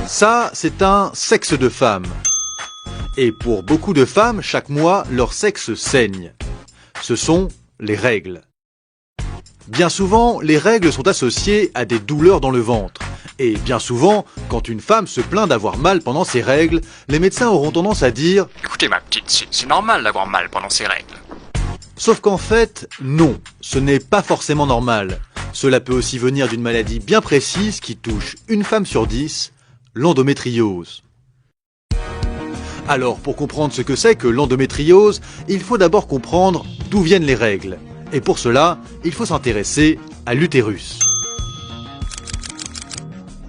Ça, c'est un sexe de femme. Et pour beaucoup de femmes, chaque mois, leur sexe saigne. Ce sont les règles. Bien souvent, les règles sont associées à des douleurs dans le ventre. Et bien souvent, quand une femme se plaint d'avoir mal pendant ses règles, les médecins auront tendance à dire « Écoutez ma petite, c'est normal d'avoir mal pendant ses règles. » Sauf qu'en fait, non, ce n'est pas forcément normal. Cela peut aussi venir d'une maladie bien précise qui touche une femme sur 10, l'endométriose. Alors, pour comprendre ce que c'est que l'endométriose, il faut d'abord comprendre d'où viennent les règles. Et pour cela, il faut s'intéresser à l'utérus.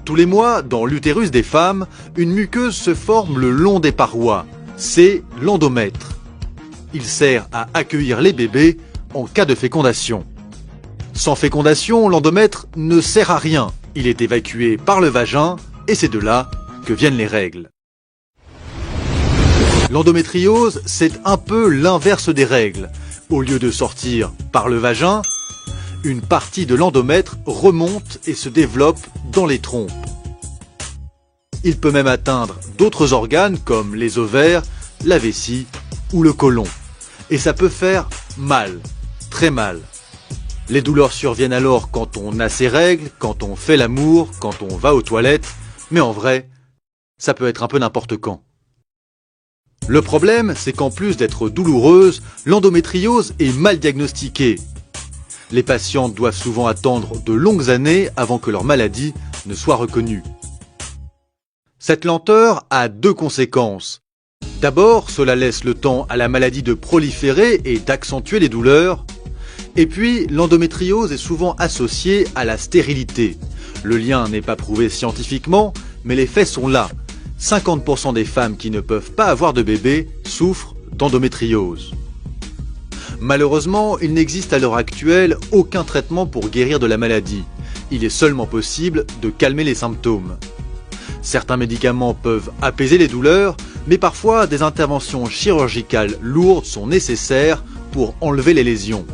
Tous les mois, dans l'utérus des femmes, une muqueuse se forme le long des parois. C'est l'endomètre. Il sert à accueillir les bébés en cas de fécondation. Sans fécondation, l'endomètre ne sert à rien. Il est évacué par le vagin et c'est de là que viennent les règles. L'endométriose, c'est un peu l'inverse des règles. Au lieu de sortir par le vagin, une partie de l'endomètre remonte et se développe dans les trompes. Il peut même atteindre d'autres organes comme les ovaires, la vessie ou le côlon. Et ça peut faire mal, très mal. Les douleurs surviennent alors quand on a ses règles, quand on fait l'amour, quand on va aux toilettes, mais en vrai, ça peut être un peu n'importe quand. Le problème, c'est qu'en plus d'être douloureuse, l'endométriose est mal diagnostiquée. Les patientes doivent souvent attendre de longues années avant que leur maladie ne soit reconnue. Cette lenteur a deux conséquences. D'abord, cela laisse le temps à la maladie de proliférer et d'accentuer les douleurs. Et puis, l'endométriose est souvent associée à la stérilité. Le lien n'est pas prouvé scientifiquement, mais les faits sont là. 50% des femmes qui ne peuvent pas avoir de bébé souffrent d'endométriose. Malheureusement, il n'existe à l'heure actuelle aucun traitement pour guérir de la maladie. Il est seulement possible de calmer les symptômes. Certains médicaments peuvent apaiser les douleurs, mais parfois des interventions chirurgicales lourdes sont nécessaires pour enlever les lésions.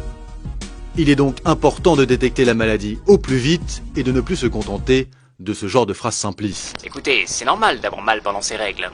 Il est donc important de détecter la maladie au plus vite et de ne plus se contenter de ce genre de phrases simplistes. Écoutez, c'est normal d'avoir mal pendant ses règles.